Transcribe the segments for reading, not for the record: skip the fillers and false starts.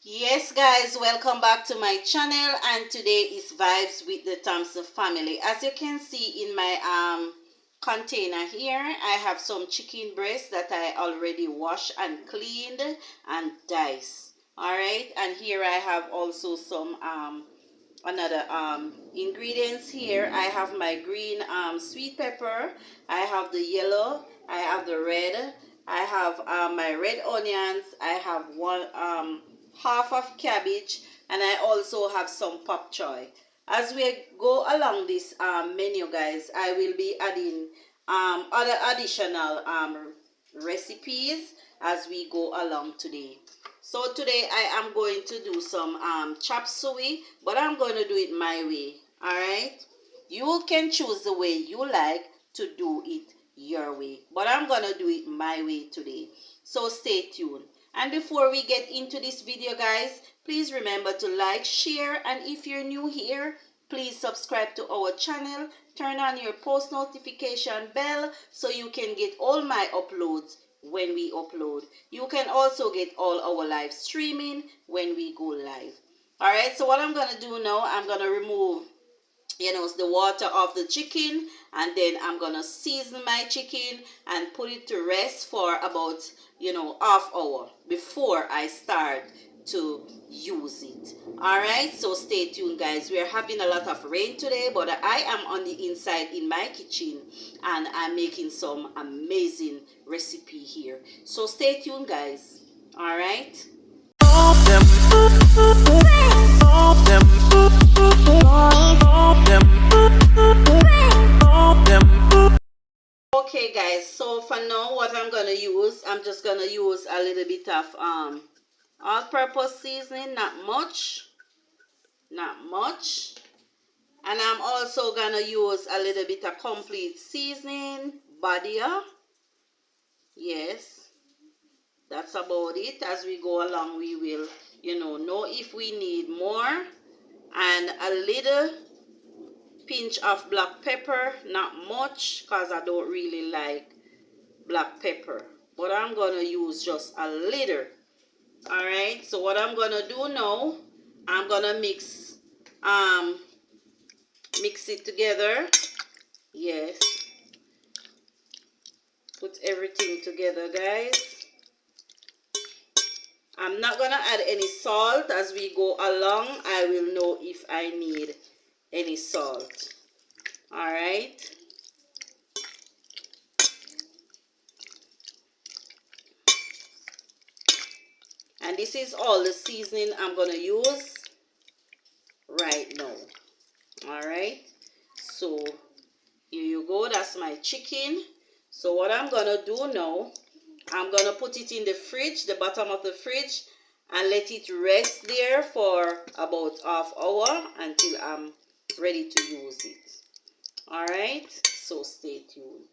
Yes guys, welcome back to my channel, and today is vibes with the Thompson family. As you can see in my container here, I have some chicken breast that I already washed and cleaned and diced. All right, and here I have also some another ingredients here. I have my green sweet pepper, I have the yellow, I have the red, I have my red onions, I have one half of cabbage, and I also have some popchoy. As we go along this menu guys, I will be adding other additional recipes as we go along today. So today I am going to do some chop suey, but I'm going to do it my way. All right, you can choose the way you like to do it your way, but I'm going to do it my way today. So stay tuned. And before we get into this video guys, please remember to like, share, and if you're new here, please subscribe to our channel. Turn on your post notification bell so you can get all my uploads when we upload. You can also get all our live streaming when we go live. All right, so what I'm going to do now, I'm going to remove the water of the chicken, and then I'm gonna season my chicken and put it to rest for about half hour before I start to use it. All right, so stay tuned guys. We're having a lot of rain today, but I am on the inside in my kitchen and I'm making some amazing recipe here, so stay tuned guys. All right. Okay guys, so for now what I'm gonna use, I'm just gonna use a little bit of all-purpose seasoning, not much, and I'm also gonna use a little bit of complete seasoning, badia. Yes, that's about it. As we go along we will know if we need more, and a little pinch of black pepper, not much because I don't really like black pepper, but I'm gonna use just a little. All right, so what I'm gonna do now, I'm gonna mix it together. Yes, put everything together guys. I'm not gonna add any salt. As we go along I will know if I need any salt. All right, and this is all the seasoning I'm gonna use right now. All right, so here you go, that's my chicken. So what I'm gonna do now, I'm gonna put it in the fridge, the bottom of the fridge, and let it rest there for about half hour until I'm ready to use it. All right, so stay tuned.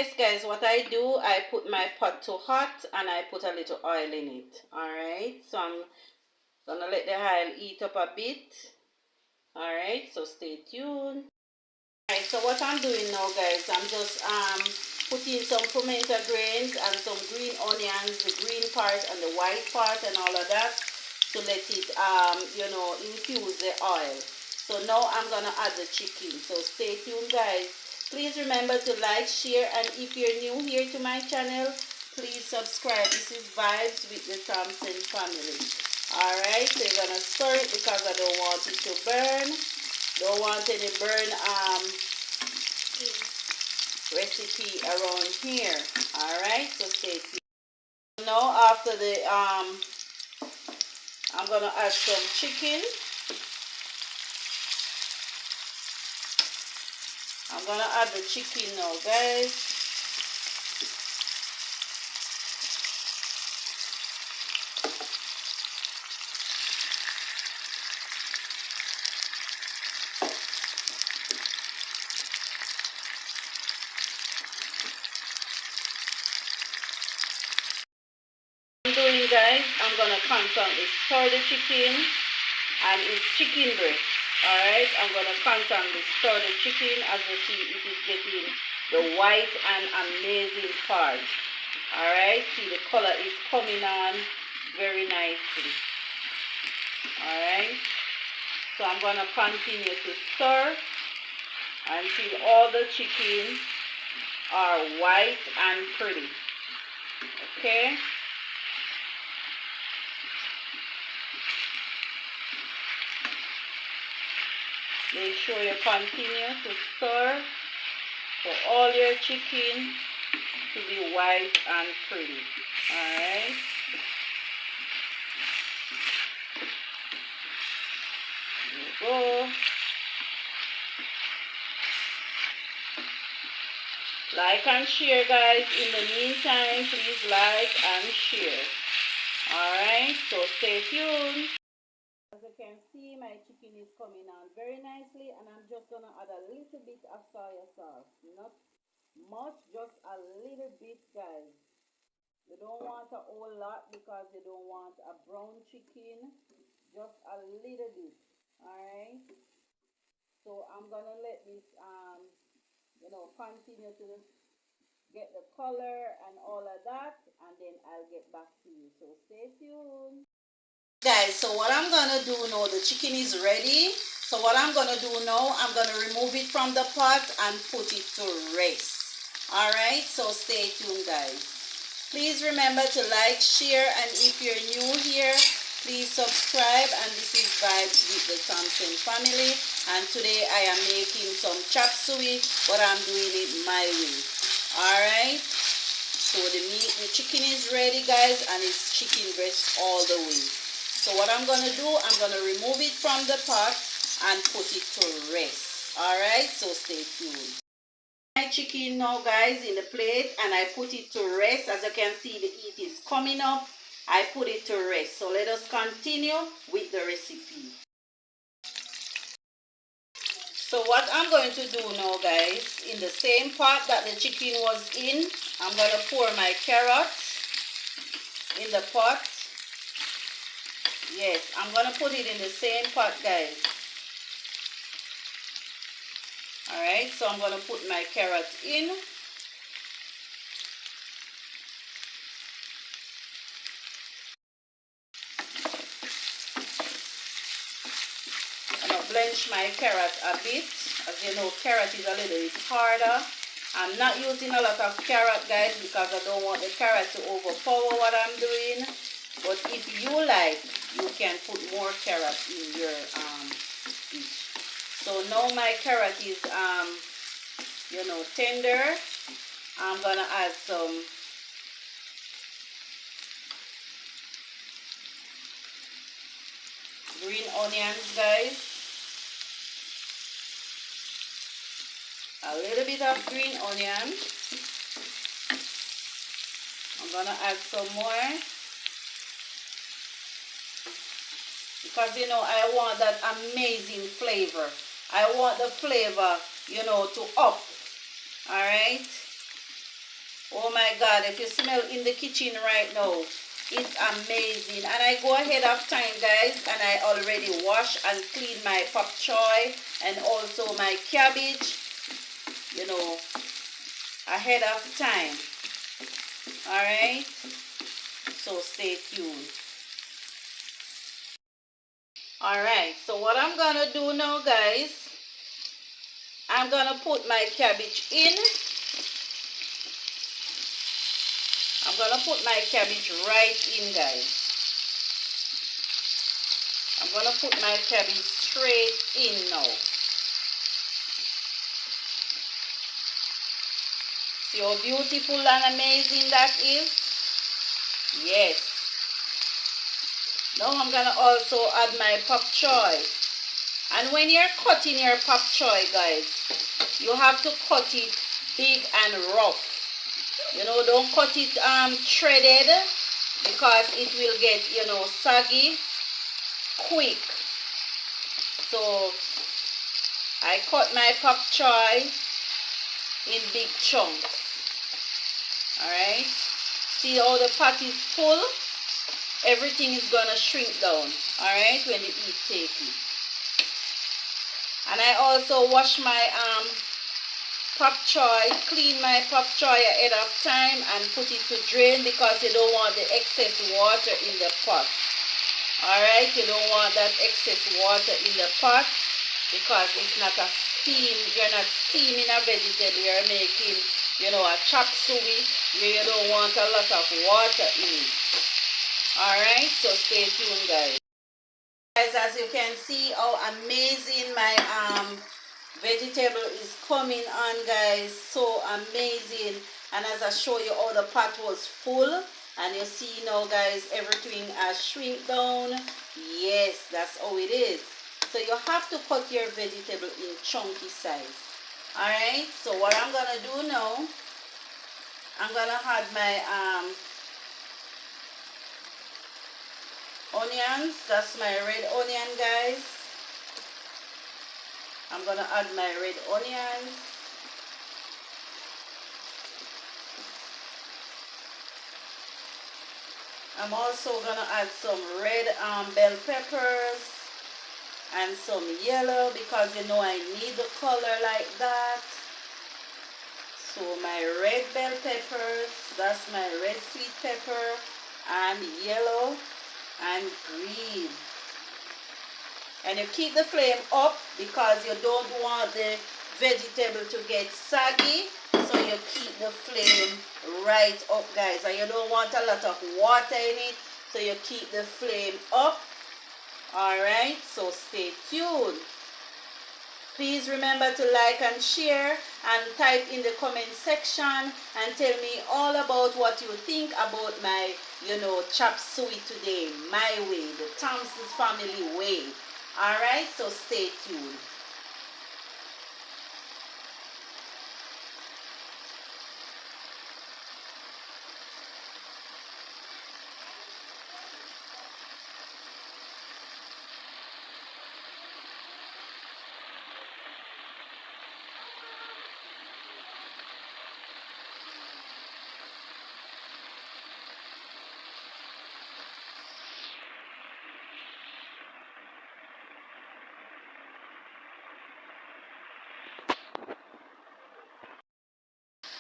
yes guys, what I do, I put my pot to hot and I put a little oil in it. Alright, so I'm gonna let the oil heat up a bit. Alright, so stay tuned. Alright, so what I'm doing now guys, I'm just putting some pimento grains and some green onions, the green part and the white part and all of that, to let it you know, infuse the oil. So now I'm gonna add the chicken, so stay tuned guys. Please remember to like, share, and if you're new here to my channel, please subscribe. This is Vibes with the Thompson family. Alright, so you're gonna stir it because I don't want it to burn. Don't want any burn recipe around here. Alright, so stay tuned. Now after the I'm gonna add some chicken. I'm gonna add the chicken now guys. Guys, I'm gonna constantly stir the chicken, and it's chicken breast. Alright, I'm gonna constantly stir the chicken. As you see, it is getting the white and amazing part. Alright, see the color is coming on very nicely. Alright, so I'm gonna continue to stir until all the chicken are white and pretty. Okay. Make sure you continue to stir for all your chicken to be white and pretty. Alright. There you go. Like and share guys. In the meantime, please like and share. Alright, so stay tuned. As you can see, my chicken is coming on very nicely, and I'm just gonna add a little bit of soy sauce. Not much, just a little bit guys. You don't want a whole lot because you don't want a brown chicken. Just a little bit. Alright. So I'm gonna let this you know, continue to get the color and all of that, and then I'll get back to you. So stay tuned. Guys, so what I'm gonna do now, the chicken is ready. So what I'm gonna do now, I'm gonna remove it from the pot and put it to rest. Alright, so stay tuned guys. Please remember to like, share, and if you're new here, please subscribe. And this is Vibes with the Thompson family, and today I am making some chop suey, but I'm doing it my way. Alright, so the chicken is ready guys, and it's chicken breast all the way. So what I'm going to do, I'm going to remove it from the pot and put it to rest. Alright, so stay tuned. My chicken now guys in the plate, and I put it to rest. As you can see, the heat is coming up. I put it to rest. So let us continue with the recipe. So what I'm going to do now guys, in the same pot that the chicken was in, I'm going to pour my carrots in the pot. Yes, I'm going to put it in the same pot guys. Alright, so I'm going to put my carrot in. I'm going to blanch my carrot a bit. As you know, carrot is a little bit harder. I'm not using a lot of carrot guys because I don't want the carrot to overpower what I'm doing. But if you like, you can put more carrot in your dish. So now my carrot is you know, tender. I'm gonna add some green onions guys. A little bit of green onion. I'm gonna add some more. Because, you know, I want that amazing flavor. I want the flavor, you know, to up. Alright? Oh my God, if you smell in the kitchen right now, it's amazing. And I go ahead of time, guys, and I already wash and clean my pop choy and also my cabbage, you know, ahead of time. Alright, so stay tuned. Alright, so what I'm gonna do now, guys, I'm gonna put my cabbage in. I'm gonna put my cabbage right in, guys. I'm gonna put my cabbage straight in now. See how beautiful and amazing that is? Yes. Now I'm gonna also add my pop choy. And when you're cutting your pop choy, guys, you have to cut it big and rough. You know, don't cut it shredded, because it will get, you know, soggy quick. So I cut my pop choy in big chunks. Alright, see how the pot is full? Everything is gonna shrink down, alright, when you take it. And I also wash my pop choy, clean my pop choy ahead of time and put it to drain, because you don't want the excess water in the pot. Alright, you don't want that excess water in the pot, because it's not a steam, you're not steaming a vegetable, you're making, you know, a chop suey where you don't want a lot of water in it. Alright, so stay tuned, guys. Guys, as you can see how amazing my vegetable is coming on, guys. So amazing. And as I show you how the pot was full, and you see now, guys, everything has shrink down. Yes, that's how it is. So you have to cut your vegetable in chunky size. Alright, so what I'm gonna do now, I'm gonna add my onions. That's my red onion, guys. I'm gonna add my red onions. I'm also gonna add some red bell peppers and some yellow, because you know I need the color like that. So my red bell peppers, that's my red sweet pepper, and yellow and green. And you keep the flame up, because you don't want the vegetable to get soggy. So you keep the flame right up, guys. And you don't want a lot of water in it, so you keep the flame up. Alright, so stay tuned. Please remember to like and share, and type in the comment section and tell me all about what you think about my, you know, chop suey today, my way, the Thompson family way. Alright, so stay tuned.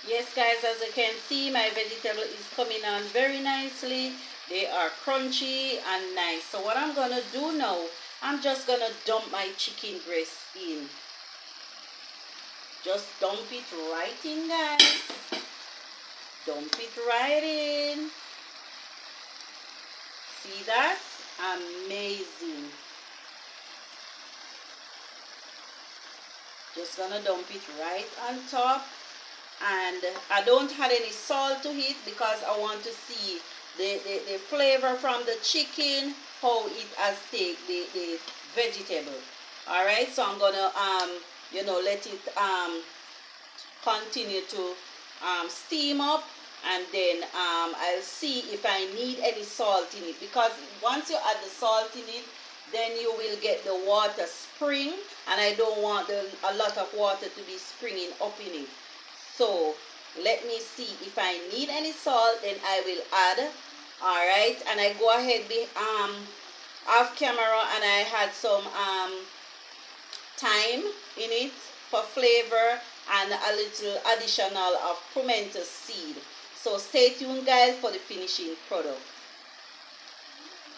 Yes, guys, as you can see, my vegetable is coming on very nicely. They are crunchy and nice. So what I'm gonna do now, I'm just gonna dump my chicken breast in. Just dump it right in, guys. Dump it right in. See that? Amazing. Just gonna dump it right on top. And I don't add any salt to it, because I want to see the flavor from the chicken, how it has take the vegetable. Alright, so I'm gonna you know, let it continue to steam up, and then I'll see if I need any salt in it, because once you add the salt in it, then you will get the water spring, and I don't want a lot of water to be springing up in it. So Let me see if I need any salt, then I will add. All right, and I go ahead off camera, and I had some thyme in it for flavor, and a little additional of pimento seed. So stay tuned, guys, for the finishing product.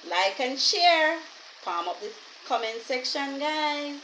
Like and share. Palm up the comment section, guys.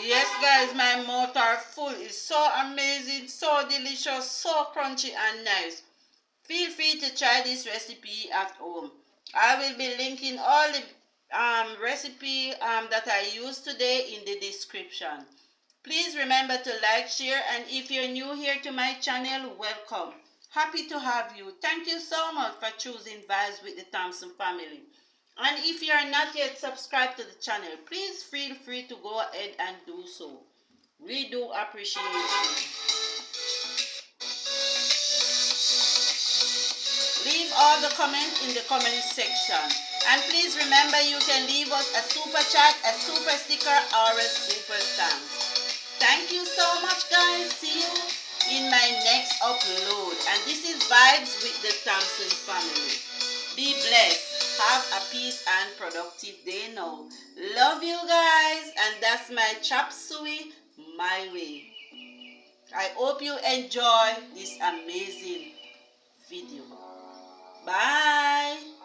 Yes, guys, my mouth are full. It's so amazing, so delicious, so crunchy and nice. Feel free to try this recipe at home. I will be linking all the recipe that I used today in the description. Please remember to like, share, and if you're new here to my channel, welcome. Happy to have you. Thank you so much for choosing Vibes with the Thompson family. And if you are not yet subscribed to the channel, please feel free to go ahead and do so. We do appreciate you. Leave all the comments in the comment section. And please remember, you can leave us a super chat, a super sticker, or a super thanks. Thank you so much, guys. See you in my next upload. And this is Vibes with the Thompson family. Be blessed. Have a peace and productive day now. Love you guys. And that's my chop suey my way. I hope you enjoy this amazing video. Bye.